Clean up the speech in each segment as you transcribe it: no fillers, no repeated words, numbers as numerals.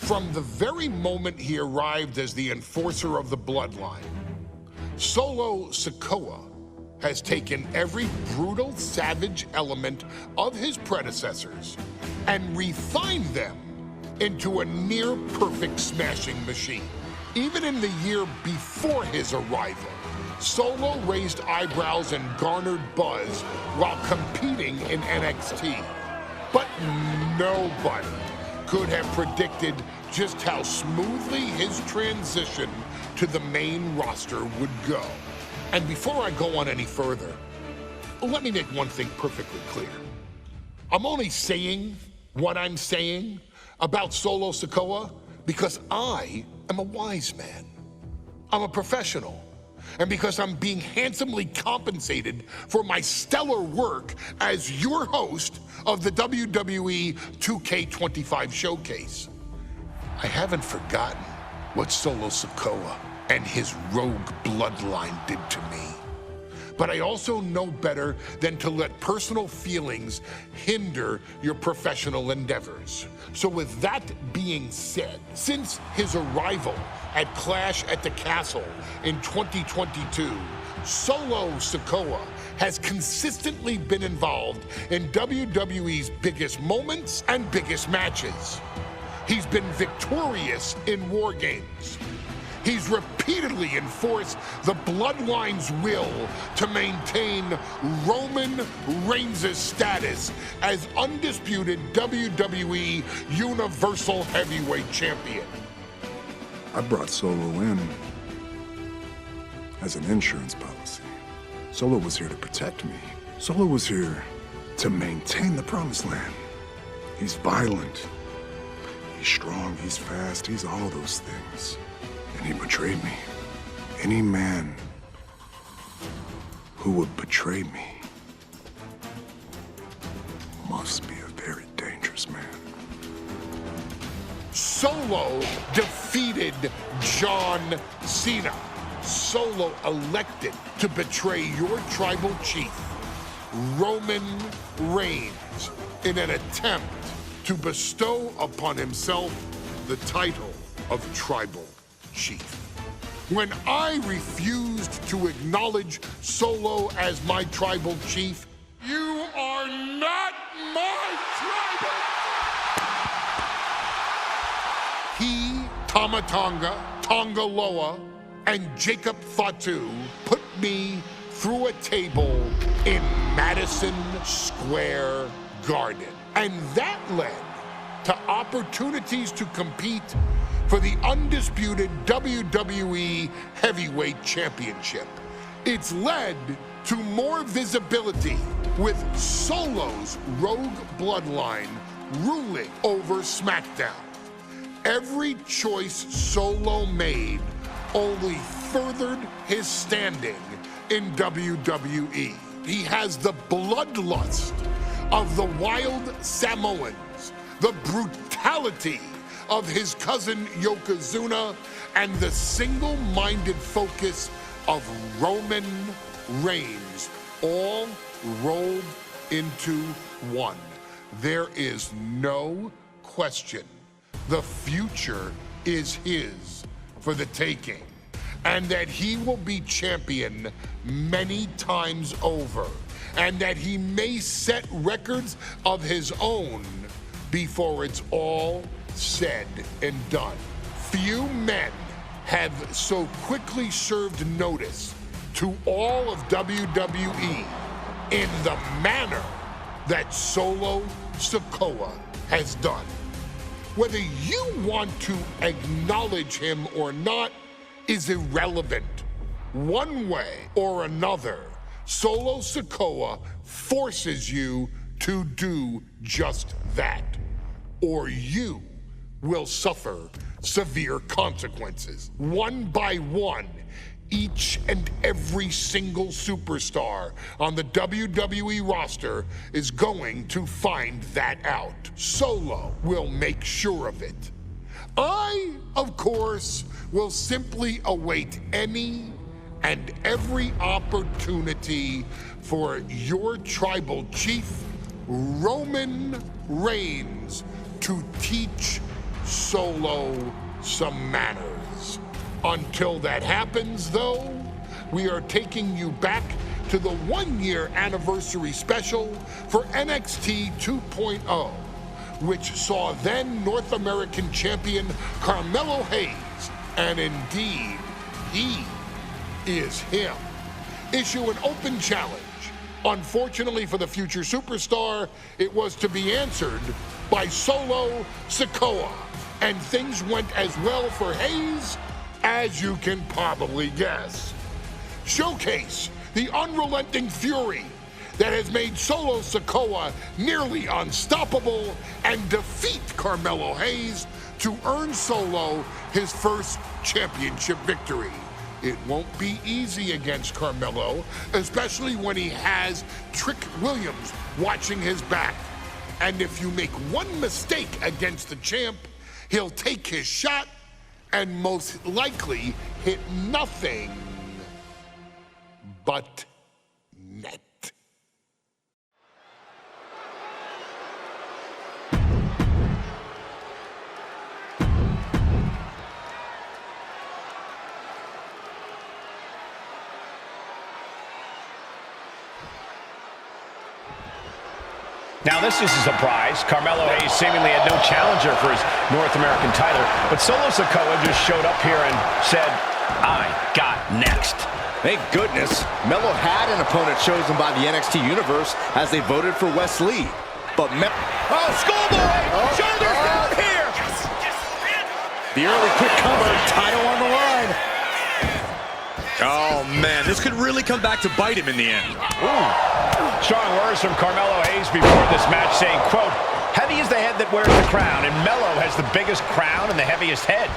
From the very moment he arrived as the enforcer of the Bloodline, Solo Sikoa has taken every brutal, savage element of his predecessors and refined them into a near-perfect smashing machine. Even in the year before his arrival, Solo raised eyebrows and garnered buzz while competing in NXT. But nobody could have predicted just how smoothly his transition to the main roster would go. And before I go on any further, let me make one thing perfectly clear. I'm only saying what I'm saying about Solo Sikoa because I am a wise man. I'm a professional. And because I'm being handsomely compensated for my stellar work as your host of the WWE 2K25 showcase. I haven't forgotten what Solo Sikoa and his rogue bloodline did to me. But I also know better than to let personal feelings hinder your professional endeavors. So with that being said, since his arrival at Clash at the Castle in 2022, Solo Sikoa has consistently been involved in WWE's biggest moments and biggest matches. He's been victorious in War Games. He's repeatedly enforced the Bloodline's will to maintain Roman Reigns' status as undisputed WWE Universal Heavyweight Champion. I brought Solo in as an insurance policy. Solo was here to protect me. Solo was here to maintain the Promised Land. He's violent. He's strong, he's fast, he's all those things. And he betrayed me. Any man who would betray me must be a very dangerous man. Solo defeated John Cena. Solo elected to betray your tribal chief, Roman Reigns, in an attempt to bestow upon himself the title of tribal chief. When I refused to acknowledge Solo as my tribal chief, you are not my tribal! He, Tama Tonga, Tonga Loa, and Jacob Fatu put me through a table in Madison Square Garden. And that led to opportunities to compete for the undisputed WWE Heavyweight Championship. It's led to more visibility with Solo's rogue bloodline ruling over SmackDown. Every choice Solo made only furthered his standing in WWE. He has the bloodlust of the wild Samoans, the brutality of his cousin Yokozuna, and the single-minded focus of Roman Reigns, all rolled into one. There is no question the future is his for the taking, and that he will be champion many times over, and that he may set records of his own before it's all said and done. Few men have so quickly served notice to all of WWE in the manner that Solo Sikoa has done. Whether you want to acknowledge him or not is irrelevant. One way or another, Solo Sikoa forces you to do just that, or you will suffer severe consequences. One by one, each and every single superstar on the WWE roster is going to find that out. Solo will make sure of it. I, of course, will simply await any and every opportunity for your tribal chief, Roman Reigns, to teach Solo some manners. Until that happens, though, we are taking you back to the 1-year anniversary special for NXT 2.0, which saw then North American champion Carmelo Hayes, and indeed, he is him, issue an open challenge. Unfortunately for the future superstar, it was to be answered by Solo Sikoa, and things went as well for Hayes as you can probably guess. Showcase the unrelenting fury that has made Solo Sikoa nearly unstoppable and defeat Carmelo Hayes to earn Solo his first championship victory. It won't be easy against Carmelo, especially when he has Trick Williams watching his back. And if you make one mistake against the champ, he'll take his shot and most likely hit nothing but net. Now this is a surprise. Carmelo Hayes seemingly had no challenger for his North American title, but Solo Sikoa just showed up here and said, I got next. Thank goodness. Melo had an opponent chosen by the NXT Universe as they voted for Wes Lee. But Schoolboy! Shoulders down here! The early quick cover, title on the line. Oh, man, this could really come back to bite him in the end. Strong words from Carmelo Hayes before this match saying, quote, heavy is the head that wears the crown, and Melo has the biggest crown and the heaviest head.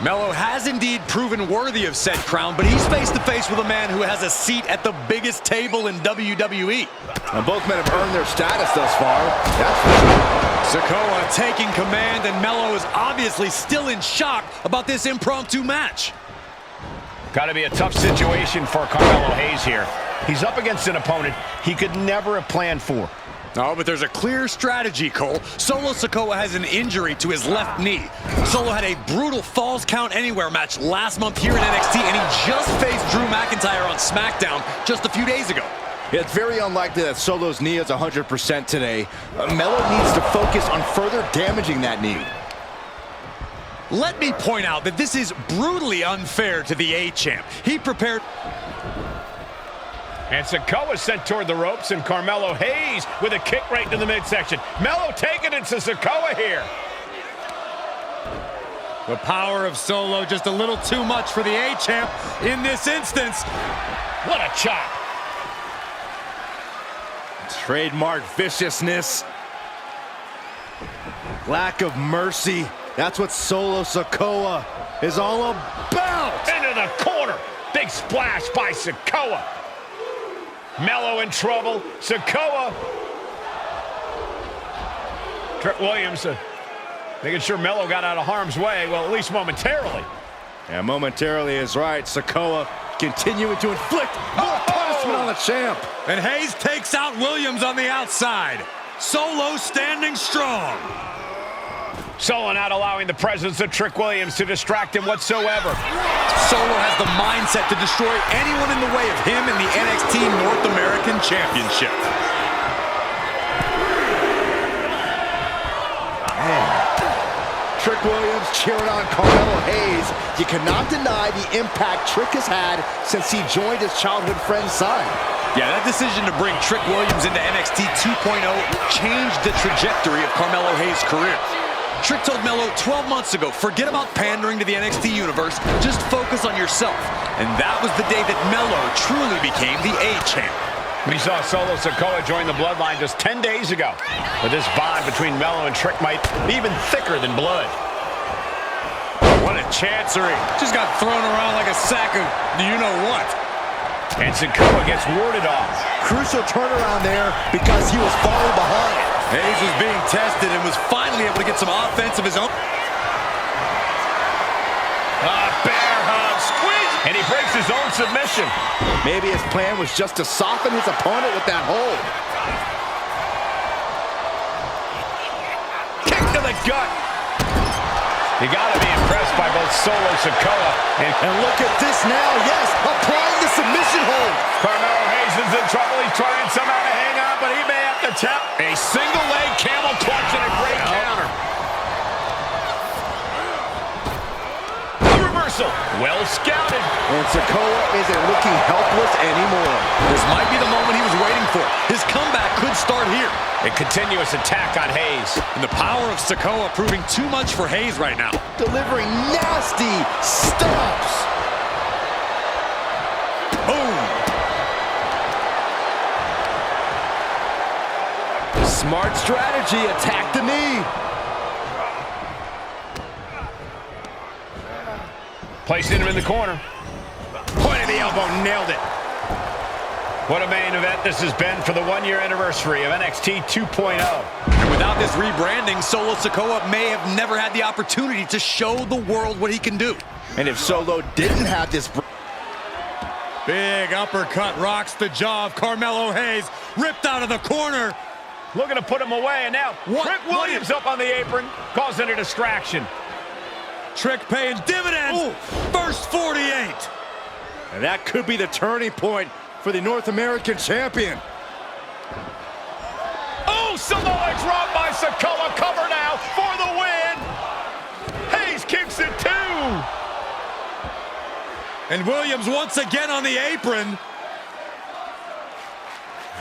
Melo has indeed proven worthy of said crown, but he's face to face with a man who has a seat at the biggest table in WWE. Now, both men have earned their status thus far. That's for sure. Sikoa taking command, and Melo is obviously still in shock about this impromptu match. Got to be a tough situation for Carmelo Hayes here. He's up against an opponent he could never have planned for. Oh, but there's a clear strategy, Cole. Solo Sikoa has an injury to his left knee. Solo had a brutal Falls Count Anywhere match last month here at NXT, and he just faced Drew McIntyre on SmackDown just a few days ago. Yeah, it's very unlikely that Solo's knee is 100% today. Melo needs to focus on further damaging that knee. Let me point out that this is brutally unfair to the A-Champ. He prepared... And Sikoa sent toward the ropes, and Carmelo Hayes with a kick right to the midsection. Melo taking it to Sikoa here. The power of Solo just a little too much for the A-Champ in this instance. What a chop. Trademark viciousness. Lack of mercy. That's what Solo Sikoa is all about. Into the corner. Big splash by Sikoa. Melo in trouble. Sikoa. Trick Williams making sure Melo got out of harm's way. Well, at least momentarily. Yeah, momentarily is right. Sikoa continuing to inflict more punishment on the champ. And Hayes takes out Williams on the outside. Solo standing strong. Solo not allowing the presence of Trick Williams to distract him whatsoever. Solo has the mindset to destroy anyone in the way of him in the NXT North American Championship. Man. Trick Williams cheering on Carmelo Hayes. You cannot deny the impact Trick has had since he joined his childhood friend's side. Yeah, that decision to bring Trick Williams into NXT 2.0 changed the trajectory of Carmelo Hayes' career. Trick told Melo 12 months ago, forget about pandering to the NXT Universe, just focus on yourself. And that was the day that Melo truly became the A-Champ. We saw Solo Sikoa join the Bloodline just 10 days ago. But this bond between Melo and Trick might be even thicker than blood. What a chancery. Just got thrown around like a sack of you-know-what. And Sikoa gets warded off. Crucial turnaround there because he was falling behind. Hayes was being tested and was finally able to get some offense of his own. Bear hug, squeeze, and he breaks his own submission. Maybe his plan was just to soften his opponent with that hold. Kick to the gut. You got to be impressed by both Solo Sikoa And look at this now, yes, applying the submission hold. Carmelo Hayes is in trouble. He's trying somehow to hang on, but he may have to tap. A single leg camel clutch and a great counter. A reversal. Well scouted. And Sikoa isn't looking helpless anymore. This might be the moment he was waiting for. His comeback could start here. A continuous attack on Hayes. And the power of Sikoa proving too much for Hayes right now. Delivering nasty stomps. Boom. Smart strategy, attack the knee. Placing him in the corner. Point of the elbow, nailed it. What a main event this has been for the one-year anniversary of NXT 2.0. And without this rebranding, Solo Sikoa may have never had the opportunity to show the world what he can do. And if Solo didn't have this... Big uppercut rocks the jaw of Carmelo Hayes. Ripped out of the corner. Looking to put him away, and now Trick Williams up on the apron, causing a distraction. Trick paying dividends. Ooh. First 48. And that could be the turning point for the North American champion. Oh, Samoa drop by Sikoa. Cover now for the win. Hayes kicks it too. And Williams once again on the apron.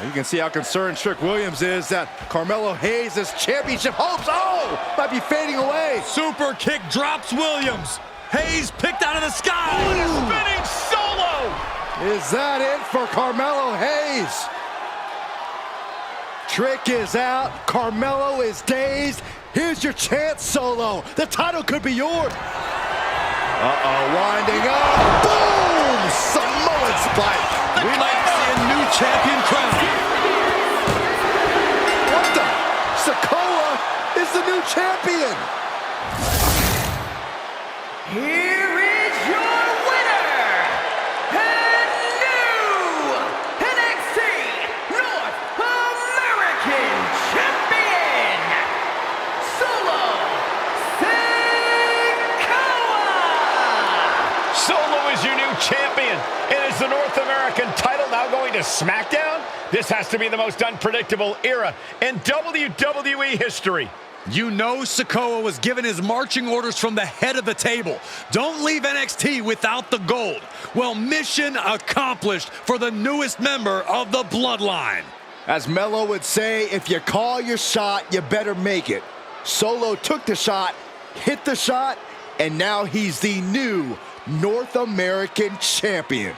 You can see how concerned Trick Williams is that Carmelo Hayes' championship hopes, might be fading away. Super kick drops Williams. Hayes picked out of the sky. Spinning Solo. Is that it for Carmelo Hayes? Trick is out. Carmelo is dazed. Here's your chance, Solo. The title could be yours. Winding up. Boom! Samoan spike. We might see a new champion crown. What the? Sikoa is the new champion. Here is your winner, and new NXT North American Champion, Solo Sikoa! Solo is your new champion. And is the North American title now going to SmackDown? This has to be the most unpredictable era in WWE history. You know Sikoa was given his marching orders from the head of the table. Don't leave NXT without the gold. Well, mission accomplished for the newest member of the Bloodline. As Melo would say, if you call your shot, you better make it. Solo took the shot, hit the shot, and now he's the new North American champion.